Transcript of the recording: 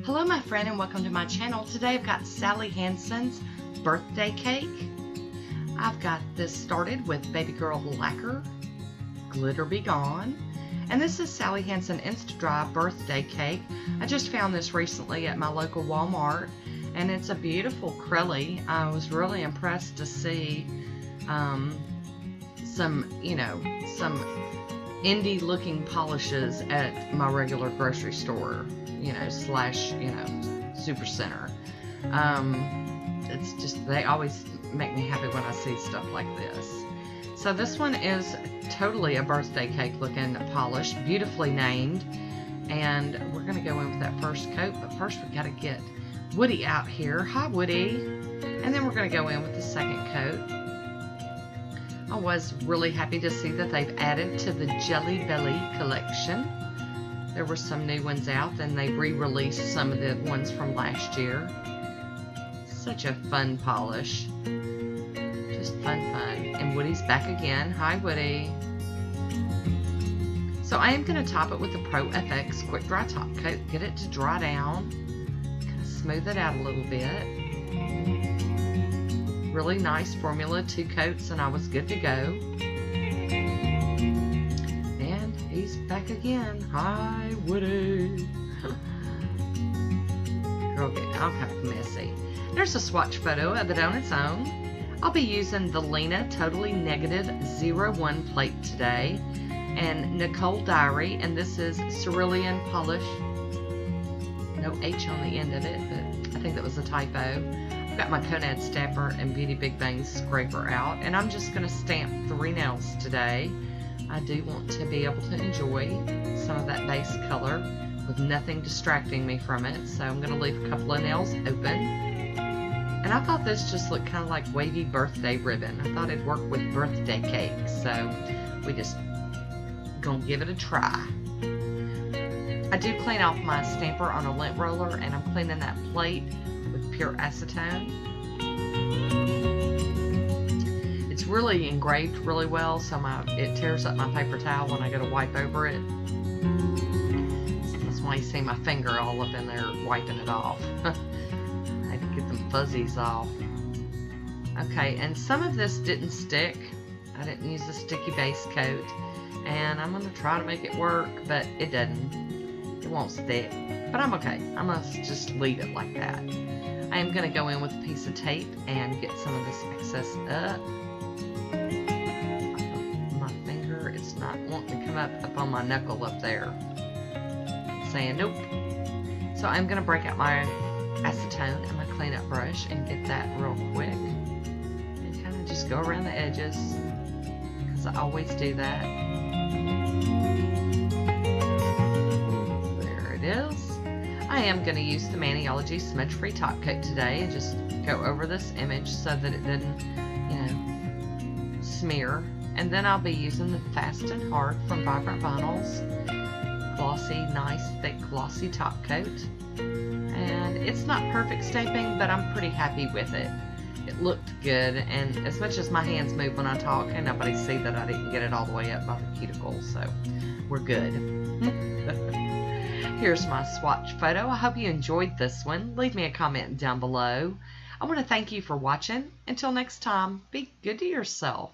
Hello my friend and welcome to my channel. Today I've got Sally Hansen's Birthday Cake. I've got this started with Baby Girl Lacquer, Glitter Be Gone, and this is Sally Hansen Insta Dri Birthday Cake. I just found this recently at my local Walmart and it's a beautiful acrylic. I was really impressed to see some indie looking polishes at my regular grocery store, slash super center. It's just, they always make me happy when I see stuff like this. So this one is totally a birthday cake looking polish, beautifully named, and we're gonna go in with that first coat, but first we gotta get Woody out here. Hi Woody. And then we're gonna go in with the second coat. I was really happy to see that they've added to the Jelly Belly collection. There were some new ones out and they re-released some of the ones from last year. Such a fun polish. Just fun. And Woody's back again. Hi Woody. So I am going to top it with the Pro FX Quick Dry Top Coat. Get it to dry down. Kind of smooth it out a little bit. Really nice formula, 2 coats and I was good to go. And he's back again. Hi Woody. Girl getting all kind of messy. There's a swatch photo of it on its own. I'll be using the Lina Totally Negative 01 plate today and Nicole Diary, and this is Cerulean Polish. No H on the end of it, but I think that was a typo. Got my Conad stamper and Beauty Big Bang scraper out, and I'm just going to stamp 3 nails today. I do want to be able to enjoy some of that base color with nothing distracting me from it, so I'm going to leave a couple of nails open. And I thought this just looked kind of like wavy birthday ribbon. I thought it'd work with birthday cake, so we just gonna give it a try. I do clean off my stamper on a lint roller, and I'm cleaning that plate with pure acetone. It's really engraved really well, so it tears up my paper towel when I go to wipe over it. So that's why you see my finger all up in there wiping it off. I had to get them fuzzies off. Okay, and some of this didn't stick. I didn't use a sticky base coat, and I'm going to try to make it work, but it doesn't. It won't stick, but I'm okay. I'm going to just leave it like that. I am going to go in with a piece of tape and get some of this excess up. My finger is not wanting to come up on my knuckle up there. It's saying nope. So I'm going to break out my acetone and my cleanup brush and get that real quick. And kind of just go around the edges, because I always do that. Is. I am going to use the Maniology Smudge Free Top Coat today and just go over this image so that it doesn't, smear. And then I'll be using the Fast and Hard from Vibrant Vinyls. Glossy, nice, thick, glossy top coat. And it's not perfect stamping, but I'm pretty happy with it. It looked good, and as much as my hands move when I talk, and nobody see that I didn't get it all the way up by the cuticle, so we're good. Here's my swatch photo. I hope you enjoyed this one. Leave me a comment down below. I want to thank you for watching. Until next time, be good to yourself.